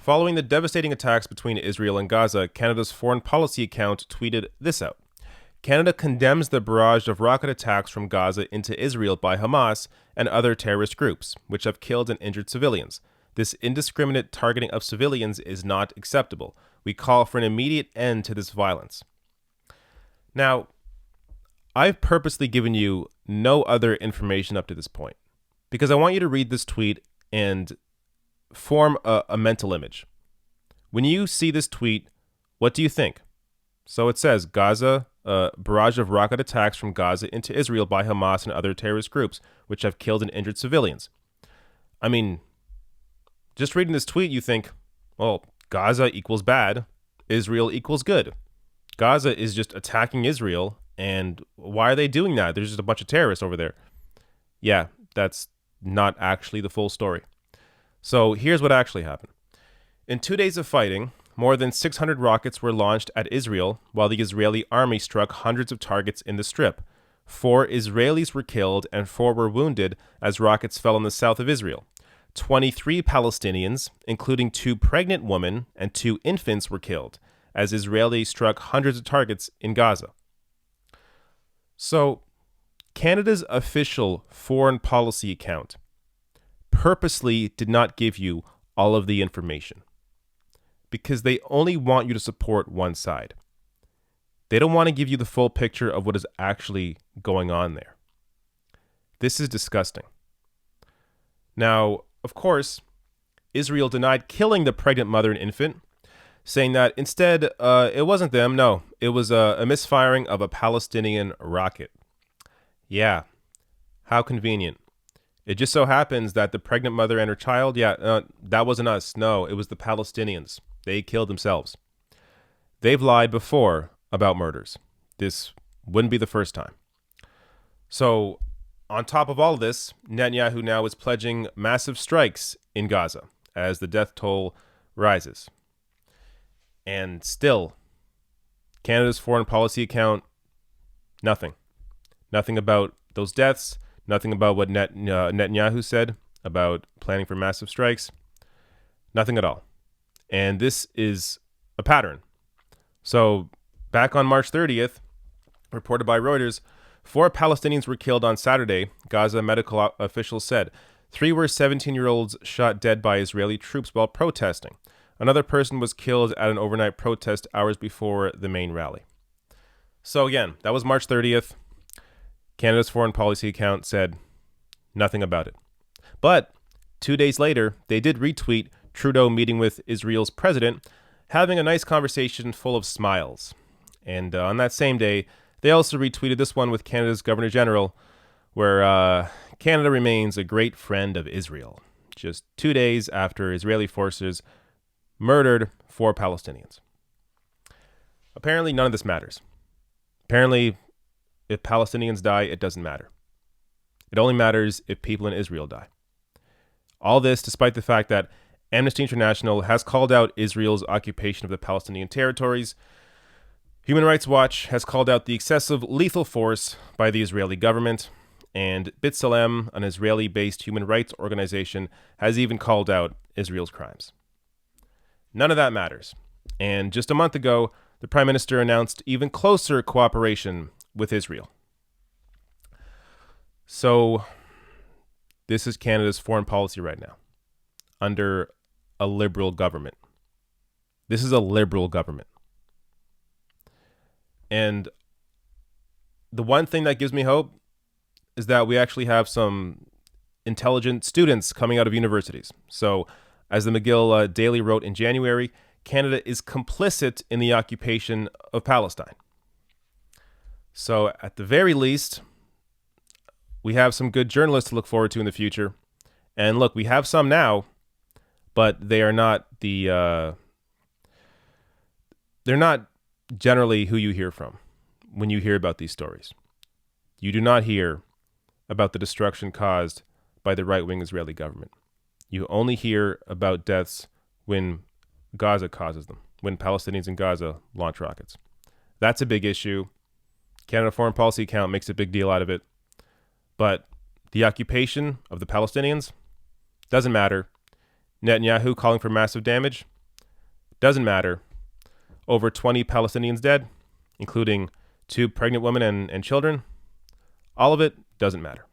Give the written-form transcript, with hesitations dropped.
Following the devastating attacks between Israel and Gaza, Canada's foreign policy account tweeted this out. Canada condemns the barrage of rocket attacks from Gaza into Israel by Hamas and other terrorist groups, which have killed and injured civilians. This indiscriminate targeting of civilians is not acceptable. We call for an immediate end to this violence. Now, I've purposely given you no other information up to this point because I want you to read this tweet and form a mental image. When you see this tweet, what do you think? So it says, Gaza, barrage of rocket attacks from Gaza into Israel by Hamas and other terrorist groups, which have killed and injured civilians. I mean, just reading this tweet, you think, well, Gaza equals bad, Israel equals good. Gaza is just attacking Israel, and why are they doing that? There's just a bunch of terrorists over there. Yeah, that's not actually the full story. So here's what actually happened. In 2 days of fighting, more than 600 rockets were launched at Israel, while the Israeli army struck hundreds of targets in the Strip. 4 Israelis were killed and 4 were wounded as rockets fell in the south of Israel. 23 Palestinians, including 2 pregnant women and 2 infants, were killed as Israelis struck hundreds of targets in Gaza. So, Canada's official foreign policy account purposely did not give you all of the information because they only want you to support one side. They don't want to give you the full picture of what is actually going on there. This is disgusting. Now, of course, Israel denied killing the pregnant mother and infant, saying that instead it wasn't them. No, it was a misfiring of a Palestinian rocket. Yeah, how convenient. It just so happens that the pregnant mother and her child, that wasn't us. No, it was the Palestinians. They killed themselves. They've lied before about murders. This wouldn't be the first time. So, on top of all of this, Netanyahu now is pledging massive strikes in Gaza as the death toll rises. And still, Canada's foreign policy account, nothing. Nothing about those deaths. Nothing about what Netanyahu said about planning for massive strikes. Nothing at all. And this is a pattern. So back on March 30th, reported by Reuters, 4 Palestinians were killed on Saturday, Gaza medical officials said. 3 were 17-year-olds shot dead by Israeli troops while protesting. Another person was killed at an overnight protest hours before the main rally. So again, that was March 30th. Canada's foreign policy account said nothing about it. But 2 days later, they did retweet Trudeau meeting with Israel's president, having a nice conversation full of smiles. And on that same day, they also retweeted this one with Canada's Governor General, where Canada remains a great friend of Israel, just 2 days after Israeli forces murdered 4 Palestinians. Apparently, none of this matters. Apparently, if Palestinians die, it doesn't matter. It only matters if people in Israel die. All this despite the fact that Amnesty International has called out Israel's occupation of the Palestinian territories. Human Rights Watch has called out the excessive lethal force by the Israeli government. And B'Tselem, an Israeli-based human rights organization, has even called out Israel's crimes. None of that matters. And just a month ago, the Prime Minister announced even closer cooperation with Israel. So, this is Canada's foreign policy right now, under a liberal government. This is a liberal government. And the one thing that gives me hope is that we actually have some intelligent students coming out of universities. So, as the McGill Daily wrote in January, Canada is complicit in the occupation of Palestine. So, at the very least, we have some good journalists to look forward to in the future. And look, we have some now, but they are not they're not generally who you hear from when you hear about these stories. You do not hear about the destruction caused by the right-wing Israeli government. You only hear about deaths when Gaza causes them, when Palestinians in Gaza launch rockets. That's a big issue. Canada Foreign Policy account makes a big deal out of it. But the occupation of the Palestinians doesn't matter. Netanyahu calling for massive damage Doesn't matter. Over 20 Palestinians dead, including 2 pregnant women and children. All of it doesn't matter.